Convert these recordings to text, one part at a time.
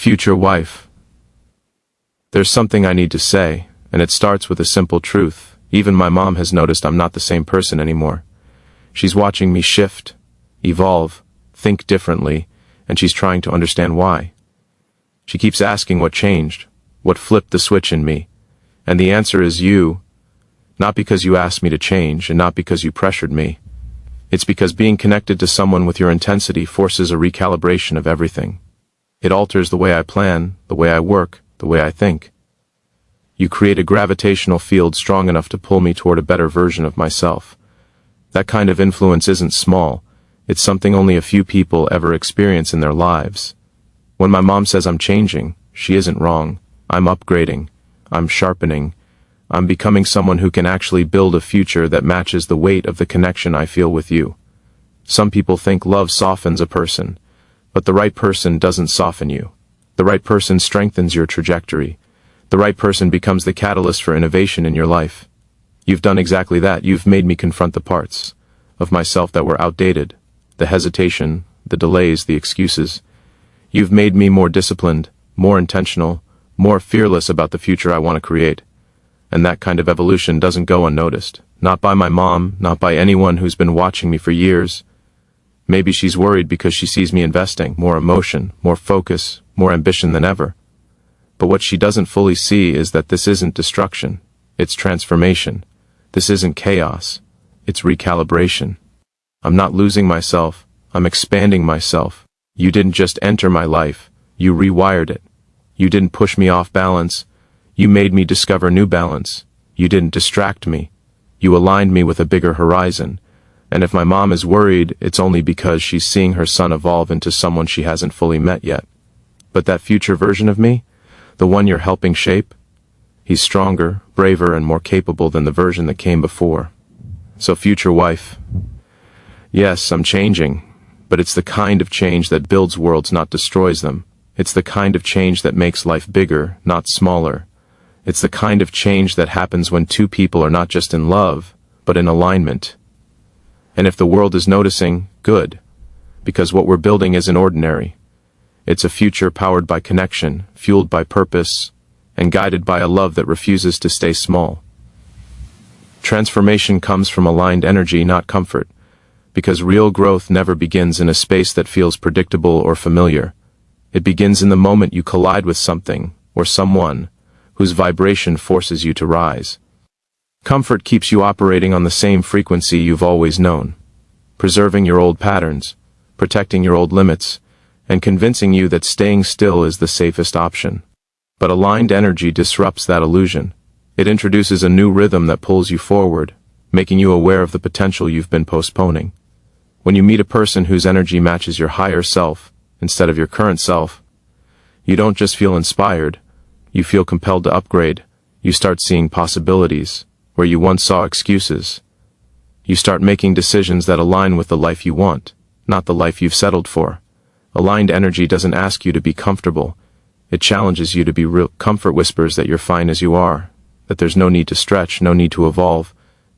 Future wife. There's something I need to say, and it starts with a simple truth. Even my mom has noticed I'm not the same person anymore. She's watching me shift, evolve, think differently, and she's trying to understand why. She keeps asking what changed, what flipped the switch in me, and the answer is you. Not because you asked me to change, and not because you pressured me. It's because being connected to someone with your intensity forces a recalibration of everything. It alters the way I plan, the way I work, the way I think. You create a gravitational field strong enough to pull me toward a better version of myself. That kind of influence isn't small. It's something only a few people ever experience in their lives. When my mom says I'm changing, she isn't wrong. I'm upgrading. I'm sharpening. I'm becoming someone who can actually build a future that matches the weight of the connection I feel with you. Some people think love softens a person, but the right person doesn't soften you. The right person strengthens your trajectory. The right person becomes the catalyst for innovation in your life. You've done exactly that. You've made me confront the parts of myself that were outdated, the hesitation, the delays, the excuses. You've made me more disciplined, more intentional, more fearless about the future I want to create. And that kind of evolution doesn't go unnoticed. Not by my mom, not by anyone who's been watching me for years. Maybe she's worried because she sees me investing more emotion, more focus, more ambition than ever. But what she doesn't fully see is that this isn't destruction. It's transformation. This isn't chaos. It's recalibration. I'm not losing myself. I'm expanding myself. You didn't just enter my life. You rewired it. You didn't push me off balance. You made me discover new balance. You didn't distract me. You aligned me with a bigger horizon. And if my mom is worried, it's only because she's seeing her son evolve into someone she hasn't fully met yet. But that future version of me, the one you're helping shape, he's stronger, braver, and more capable than the version that came before. So future wife, yes, I'm changing, but it's the kind of change that builds worlds, not destroys them. It's the kind of change that makes life bigger, not smaller. It's the kind of change that happens when two people are not just in love, but in alignment. And if the world is noticing, good. Because what we're building isn't ordinary. It's a future powered by connection, fueled by purpose, and guided by a love that refuses to stay small. Transformation comes from aligned energy, not comfort. Because real growth never begins in a space that feels predictable or familiar. It begins in the moment you collide with something, or someone, whose vibration forces you to rise. Comfort keeps you operating on the same frequency you've always known, preserving your old patterns, protecting your old limits, and convincing you that staying still is the safest option. But aligned energy disrupts that illusion. It introduces a new rhythm that pulls you forward, making you aware of the potential you've been postponing. When you meet a person whose energy matches your higher self, instead of your current self, you don't just feel inspired, you feel compelled to upgrade. You start seeing possibilities where you once saw excuses. You start making decisions that align with the life you want, not the life you've settled for. Aligned energy doesn't ask you to be comfortable. It challenges you to be real. Comfort whispers that you're fine as you are, that there's no need to stretch, no need to evolve,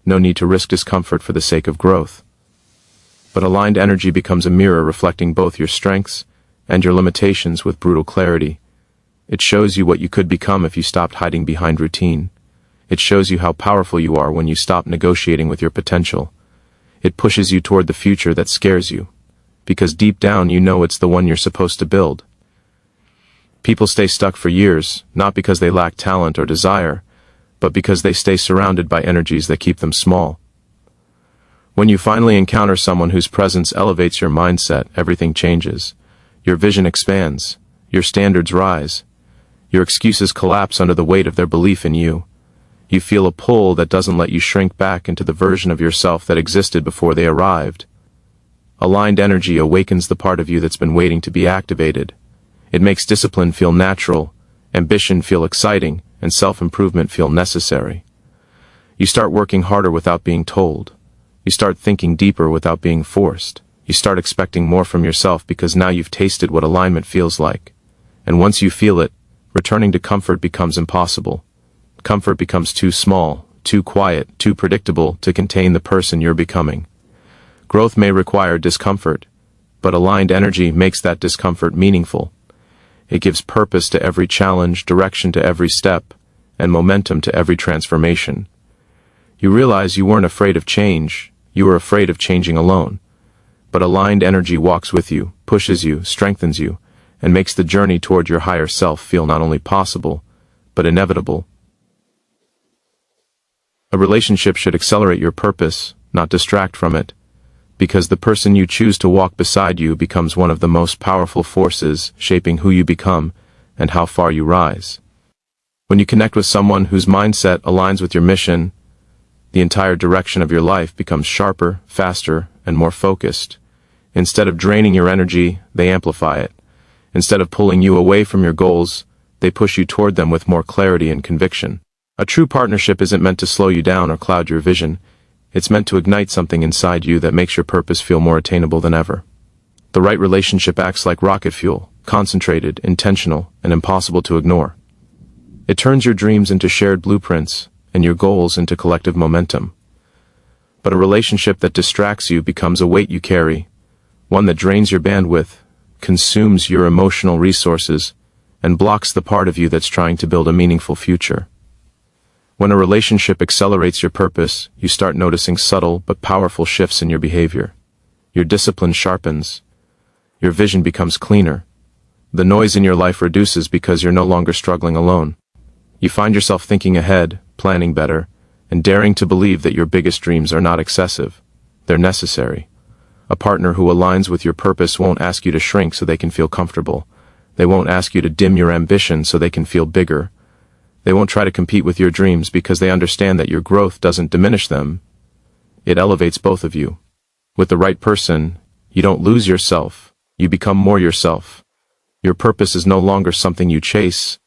no need to risk discomfort for the sake of growth. But aligned energy becomes a mirror reflecting both your strengths and your limitations with brutal clarity. It shows you what you could become if you stopped hiding behind routine. It shows you how powerful you are when you stop negotiating with your potential. It pushes you toward the future that scares you, because deep down you know it's the one you're supposed to build. People stay stuck for years, not because they lack talent or desire, but because they stay surrounded by energies that keep them small. When you finally encounter someone whose presence elevates your mindset, everything changes. Your vision expands. Your standards rise. Your excuses collapse under the weight of their belief in you. You feel a pull that doesn't let you shrink back into the version of yourself that existed before they arrived. Aligned energy awakens the part of you that's been waiting to be activated. It makes discipline feel natural, ambition feel exciting, and self-improvement feel necessary. You start working harder without being told. You start thinking deeper without being forced. You start expecting more from yourself because now you've tasted what alignment feels like. And once you feel it, returning to comfort becomes impossible. Comfort becomes too small, too quiet, too predictable to contain the person you're becoming. Growth may require discomfort, but aligned energy makes that discomfort meaningful. It gives purpose to every challenge, direction to every step, and momentum to every transformation. You realize you weren't afraid of change, you were afraid of changing alone. But aligned energy walks with you, pushes you, strengthens you, and makes the journey toward your higher self feel not only possible, but inevitable. A relationship should accelerate your purpose, not distract from it, because the person you choose to walk beside you becomes one of the most powerful forces shaping who you become and how far you rise. When you connect with someone whose mindset aligns with your mission, the entire direction of your life becomes sharper, faster, and more focused. Instead of draining your energy, they amplify it. Instead of pulling you away from your goals, they push you toward them with more clarity and conviction. A true partnership isn't meant to slow you down or cloud your vision. It's meant to ignite something inside you that makes your purpose feel more attainable than ever. The right relationship acts like rocket fuel, concentrated, intentional, and impossible to ignore. It turns your dreams into shared blueprints, and your goals into collective momentum. But a relationship that distracts you becomes a weight you carry, one that drains your bandwidth, consumes your emotional resources, and blocks the part of you that's trying to build a meaningful future. When a relationship accelerates your purpose, you start noticing subtle but powerful shifts in your behavior. Your discipline sharpens. Your vision becomes cleaner. The noise in your life reduces because you're no longer struggling alone. You find yourself thinking ahead, planning better, and daring to believe that your biggest dreams are not excessive. They're necessary. A partner who aligns with your purpose won't ask you to shrink so they can feel comfortable. They won't ask you to dim your ambition so they can feel bigger. They won't try to compete with your dreams because they understand that your growth doesn't diminish them. It elevates both of you. With the right person, you don't lose yourself. You become more yourself. Your purpose is no longer something you chase.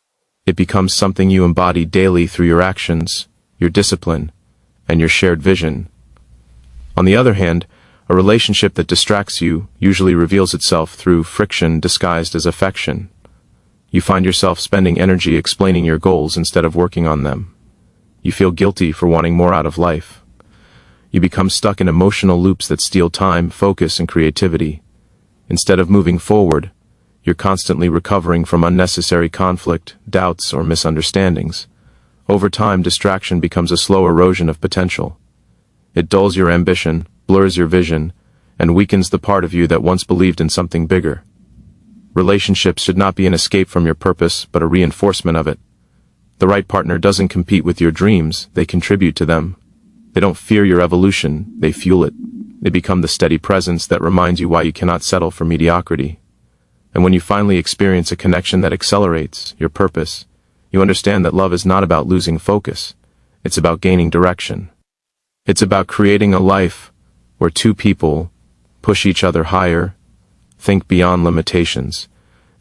It becomes something you embody daily through your actions, your discipline, and your shared vision. On the other hand, a relationship that distracts you usually reveals itself through friction disguised as affection. You find yourself spending energy explaining your goals instead of working on them. You feel guilty for wanting more out of life. You become stuck in emotional loops that steal time, focus, and creativity. Instead of moving forward, you're constantly recovering from unnecessary conflict, doubts, or misunderstandings. Over time, distraction becomes a slow erosion of potential. It dulls your ambition, blurs your vision, and weakens the part of you that once believed in something bigger. Relationships should not be an escape from your purpose, but a reinforcement of it. The right partner doesn't compete with your dreams, they contribute to them. They don't fear your evolution, they fuel it. They become the steady presence that reminds you why you cannot settle for mediocrity. And when you finally experience a connection that accelerates your purpose, you understand that love is not about losing focus. It's about gaining direction. It's about creating a life where two people push each other higher, think beyond limitations,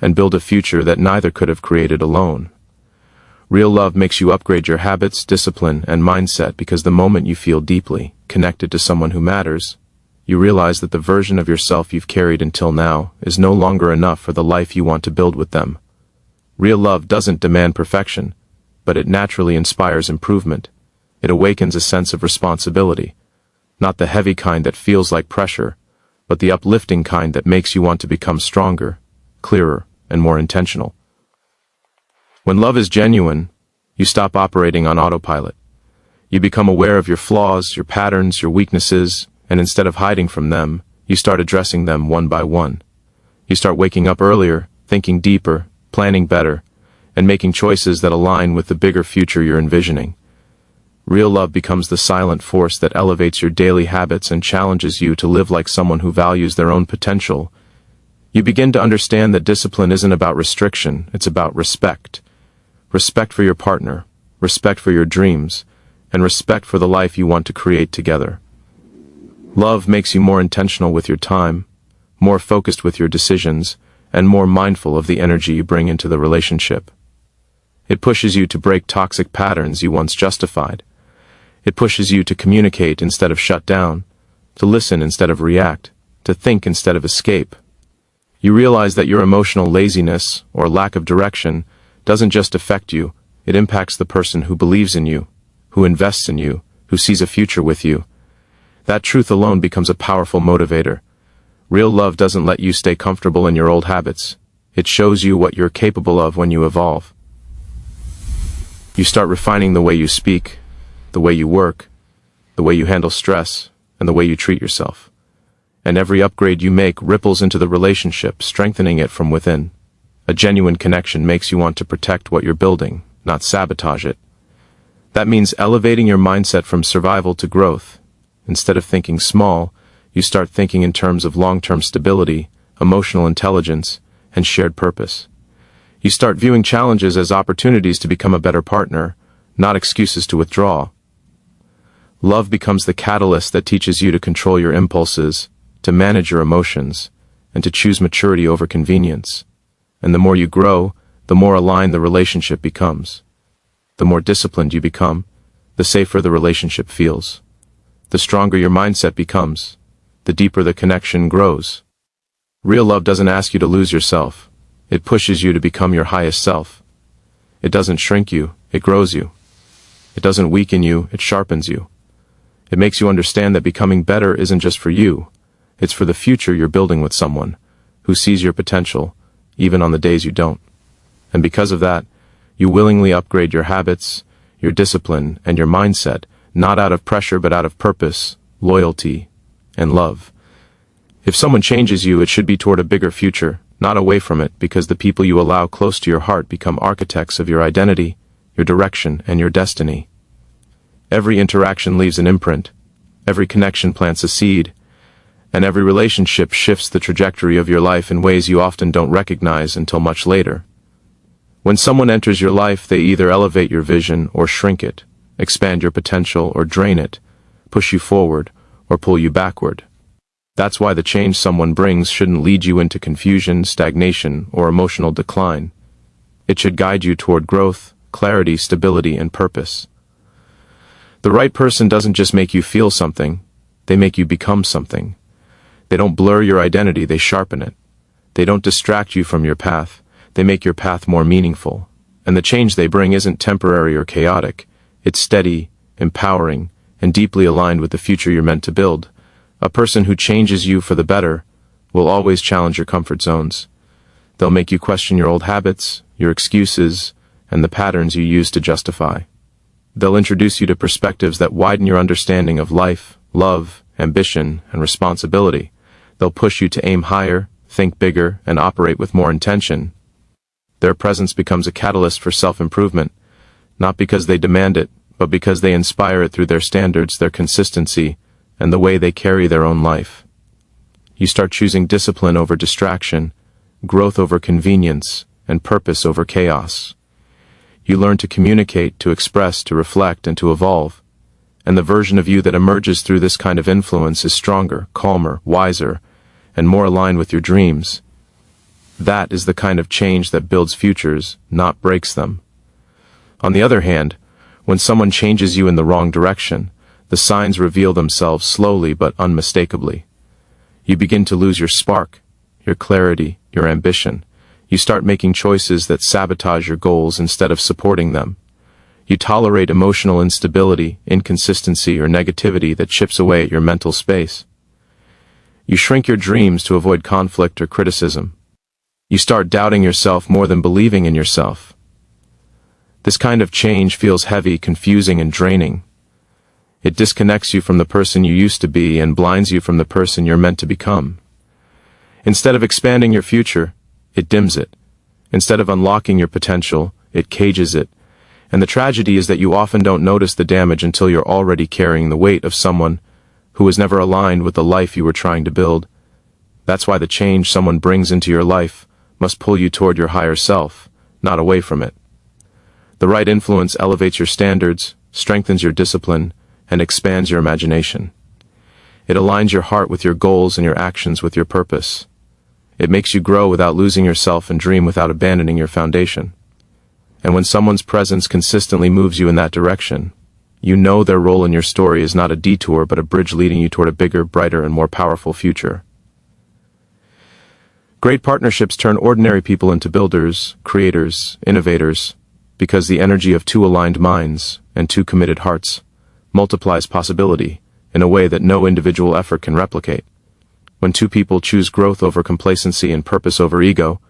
and build a future that neither could have created alone. Real love makes you upgrade your habits, discipline, and mindset because the moment you feel deeply connected to someone who matters, you realize that the version of yourself you've carried until now is no longer enough for the life you want to build with them. Real love doesn't demand perfection, but it naturally inspires improvement. It awakens a sense of responsibility, not the heavy kind that feels like pressure, but the uplifting kind that makes you want to become stronger, clearer, and more intentional. When love is genuine, you stop operating on autopilot. You become aware of your flaws, your patterns, your weaknesses, and instead of hiding from them, you start addressing them one by one. You start waking up earlier, thinking deeper, planning better, and making choices that align with the bigger future you're envisioning. Real love becomes the silent force that elevates your daily habits and challenges you to live like someone who values their own potential. You begin to understand that discipline isn't about restriction, it's about respect. Respect for your partner, respect for your dreams, and respect for the life you want to create together. Love makes you more intentional with your time, more focused with your decisions, and more mindful of the energy you bring into the relationship. It pushes you to break toxic patterns you once justified. It pushes you to communicate instead of shut down, to listen instead of react, to think instead of escape. You realize that your emotional laziness or lack of direction doesn't just affect you, it impacts the person who believes in you, who invests in you, who sees a future with you. That truth alone becomes a powerful motivator. Real love doesn't let you stay comfortable in your old habits. It shows you what you're capable of when you evolve. You start refining the way you speak, the way you work, the way you handle stress, and the way you treat yourself. And every upgrade you make ripples into the relationship, strengthening it from within. A genuine connection makes you want to protect what you're building, not sabotage it. That means elevating your mindset from survival to growth. Instead of thinking small, you start thinking in terms of long-term stability, emotional intelligence, and shared purpose. You start viewing challenges as opportunities to become a better partner, not excuses to withdraw. Love becomes the catalyst that teaches you to control your impulses, to manage your emotions, and to choose maturity over convenience. And the more you grow, the more aligned the relationship becomes. The more disciplined you become, the safer the relationship feels. The stronger your mindset becomes, the deeper the connection grows. Real love doesn't ask you to lose yourself. It pushes you to become your highest self. It doesn't shrink you, it grows you. It doesn't weaken you, it sharpens you. It makes you understand that becoming better isn't just for you, it's for the future you're building with someone who sees your potential, even on the days you don't. And because of that, you willingly upgrade your habits, your discipline, and your mindset, not out of pressure but out of purpose, loyalty, and love. If someone changes you, it should be toward a bigger future, not away from it, because the people you allow close to your heart become architects of your identity, your direction, and your destiny. Every interaction leaves an imprint, every connection plants a seed, and every relationship shifts the trajectory of your life in ways you often don't recognize until much later. When someone enters your life, they either elevate your vision or shrink it, expand your potential or drain it, push you forward or pull you backward. That's why the change someone brings shouldn't lead you into confusion, stagnation, or emotional decline. It should guide you toward growth, clarity, stability, and purpose. The right person doesn't just make you feel something, they make you become something. They don't blur your identity, they sharpen it. They don't distract you from your path, they make your path more meaningful. And the change they bring isn't temporary or chaotic, it's steady, empowering, and deeply aligned with the future you're meant to build. A person who changes you for the better will always challenge your comfort zones. They'll make you question your old habits, your excuses, and the patterns you use to justify. They'll introduce you to perspectives that widen your understanding of life, love, ambition, and responsibility. They'll push you to aim higher, think bigger, and operate with more intention. Their presence becomes a catalyst for self-improvement, not because they demand it, but because they inspire it through their standards, their consistency, and the way they carry their own life. You start choosing discipline over distraction, growth over convenience, and purpose over chaos. You learn to communicate, to express, to reflect, and to evolve. And the version of you that emerges through this kind of influence is stronger, calmer, wiser, and more aligned with your dreams. That is the kind of change that builds futures, not breaks them. On the other hand, when someone changes you in the wrong direction, the signs reveal themselves slowly but unmistakably. You begin to lose your spark, your clarity, your ambition. You start making choices that sabotage your goals instead of supporting them. You tolerate emotional instability, inconsistency, or negativity that chips away at your mental space. You shrink your dreams to avoid conflict or criticism. You start doubting yourself more than believing in yourself. This kind of change feels heavy, confusing, and draining. It disconnects you from the person you used to be and blinds you from the person you're meant to become. Instead of expanding your future, it dims it. Instead of unlocking your potential, it cages it. And the tragedy is that you often don't notice the damage until you're already carrying the weight of someone who was never aligned with the life you were trying to build. That's why the change someone brings into your life must pull you toward your higher self, not away from it. The right influence elevates your standards, strengthens your discipline, and expands your imagination. It aligns your heart with your goals and your actions with your purpose. It makes you grow without losing yourself and dream without abandoning your foundation. And when someone's presence consistently moves you in that direction, you know their role in your story is not a detour but a bridge leading you toward a bigger, brighter, and more powerful future. Great partnerships turn ordinary people into builders, creators, innovators, because the energy of two aligned minds and two committed hearts multiplies possibility in a way that no individual effort can replicate. When two people choose growth over complacency and purpose over ego,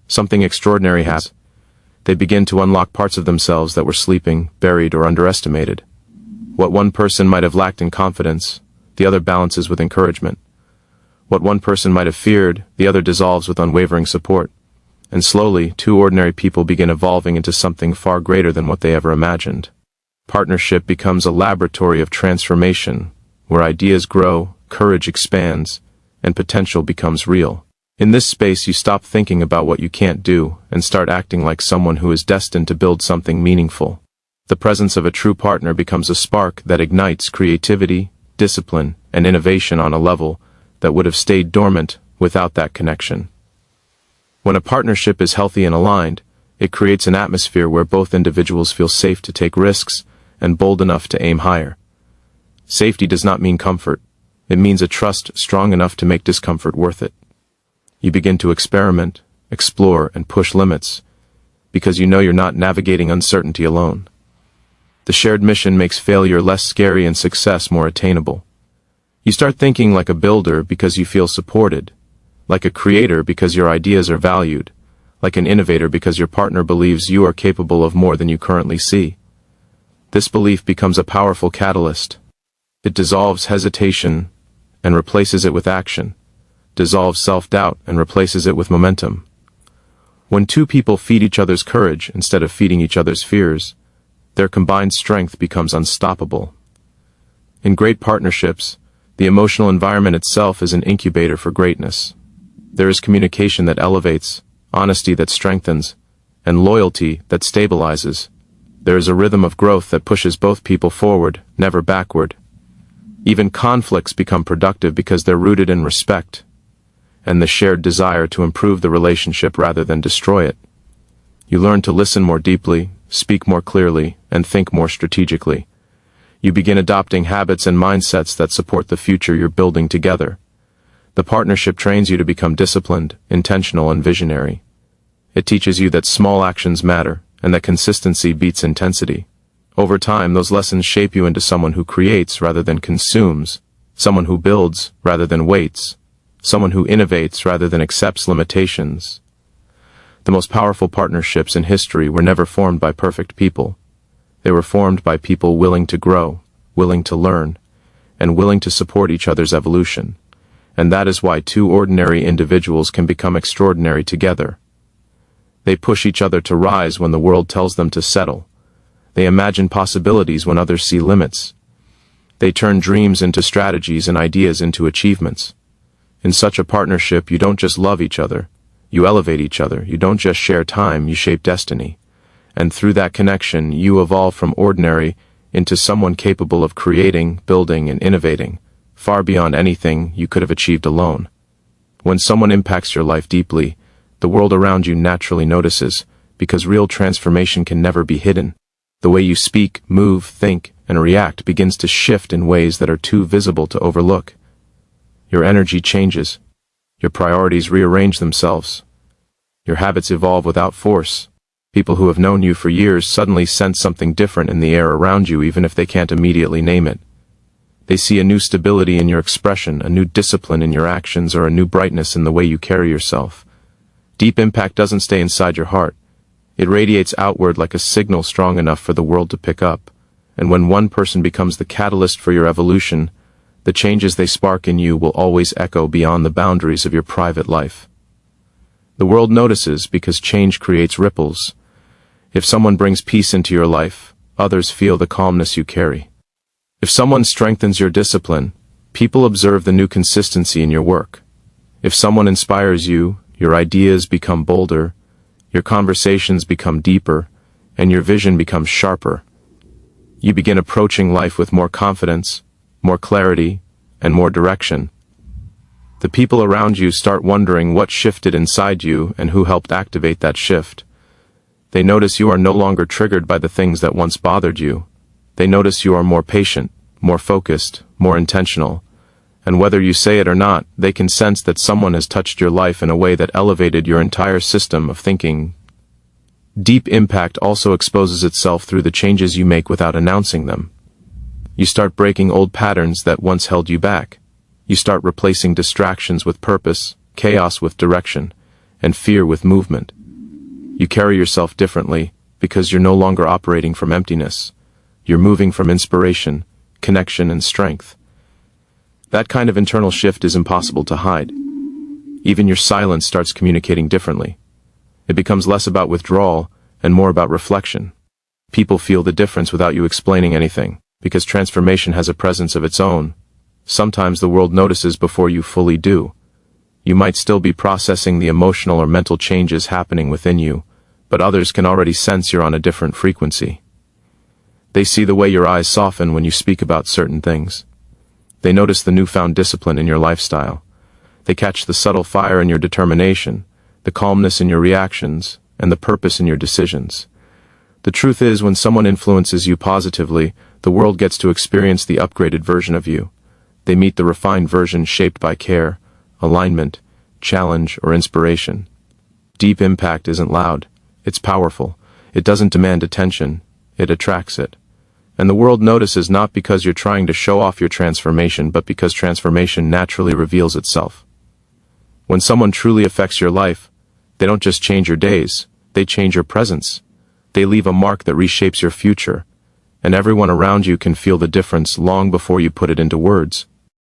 something extraordinary happens. They begin to unlock parts of themselves that were sleeping, buried, or underestimated. What one person might have lacked in confidence, the other balances with encouragement. What one person might have feared, the other dissolves with unwavering support. And slowly, two ordinary people begin evolving into something far greater than what they ever imagined. Partnership becomes a laboratory of transformation, where ideas grow, courage expands, and potential becomes real. In this space, you stop thinking about what you can't do and start acting like someone who is destined to build something meaningful. The presence of a true partner becomes a spark that ignites creativity, discipline, and innovation on a level that would have stayed dormant without that connection. When a partnership is healthy and aligned, it creates an atmosphere where both individuals feel safe to take risks and bold enough to aim higher. Safety does not mean comfort. It means a trust strong enough to make discomfort worth it. You begin to experiment, explore, and push limits, because you know you're not navigating uncertainty alone. The shared mission makes failure less scary and success more attainable. You start thinking like a builder because you feel supported, like a creator because your ideas are valued, like an innovator because your partner believes you are capable of more than you currently see. This belief becomes a powerful catalyst. It dissolves hesitation and replaces it with action, dissolves self-doubt and replaces it with momentum. When two people feed each other's courage instead of feeding each other's fears, their combined strength becomes unstoppable. In great partnerships, the emotional environment itself is an incubator for greatness. There is communication that elevates, honesty that strengthens, and loyalty that stabilizes. There is a rhythm of growth that pushes both people forward, never backward. Even conflicts become productive because they're rooted in respect and the shared desire to improve the relationship rather than destroy it. You learn to listen more deeply, speak more clearly, and think more strategically. You begin adopting habits and mindsets that support the future you're building together. The partnership trains you to become disciplined, intentional, and visionary. It teaches you that small actions matter, and that consistency beats intensity. Over time, those lessons shape you into someone who creates rather than consumes, someone who builds rather than waits, someone who innovates rather than accepts limitations. The most powerful partnerships in history were never formed by perfect people. They were formed by people willing to grow, willing to learn, and willing to support each other's evolution. And that is why two ordinary individuals can become extraordinary together. They push each other to rise when the world tells them to settle. They imagine possibilities when others see limits. They turn dreams into strategies and ideas into achievements. In such a partnership, you don't just love each other, you elevate each other. You don't just share time, you shape destiny. And through that connection, you evolve from ordinary into someone capable of creating, building, and innovating, far beyond anything you could have achieved alone. When someone impacts your life deeply, the world around you naturally notices, because real transformation can never be hidden. The way you speak, move, think, and react begins to shift in ways that are too visible to overlook. Your energy changes. Your priorities rearrange themselves. Your habits evolve without force. People who have known you for years suddenly sense something different in the air around you, even if they can't immediately name it. They see a new stability in your expression, a new discipline in your actions, or a new brightness in the way you carry yourself. Deep impact doesn't stay inside your heart. It radiates outward like a signal strong enough for the world to pick up. And when one person becomes the catalyst for your evolution, the changes they spark in you will always echo beyond the boundaries of your private life. The world notices because change creates ripples. If someone brings peace into your life, others feel the calmness you carry. If someone strengthens your discipline, people observe the new consistency in your work. If someone inspires you, your ideas become bolder, your conversations become deeper, and your vision becomes sharper. You begin approaching life with more confidence, more clarity, and more direction. The people around you start wondering what shifted inside you and who helped activate that shift. They notice you are no longer triggered by the things that once bothered you. They notice you are more patient, more focused, more intentional. And whether you say it or not, they can sense that someone has touched your life in a way that elevated your entire system of thinking. Deep impact also exposes itself through the changes you make without announcing them. You start breaking old patterns that once held you back. You start replacing distractions with purpose, chaos with direction, and fear with movement. You carry yourself differently because you're no longer operating from emptiness. You're moving from inspiration, connection, and strength. That kind of internal shift is impossible to hide. Even your silence starts communicating differently. It becomes less about withdrawal and more about reflection. People feel the difference without you explaining anything, because transformation has a presence of its own. Sometimes the world notices before you fully do. You might still be processing the emotional or mental changes happening within you, but others can already sense you're on a different frequency. They see the way your eyes soften when you speak about certain things. They notice the newfound discipline in your lifestyle. They catch the subtle fire in your determination, the calmness in your reactions, and the purpose in your decisions. The truth is, when someone influences you positively, the world gets to experience the upgraded version of you. They meet the refined version shaped by care, alignment, challenge, or inspiration. Deep impact isn't loud. It's powerful. It doesn't demand attention. It attracts it. And the world notices not because you're trying to show off your transformation, but because transformation naturally reveals itself. When someone truly affects your life, they don't just change your days, they change your presence. They leave a mark that reshapes your future, and everyone around you can feel the difference long before you put it into words.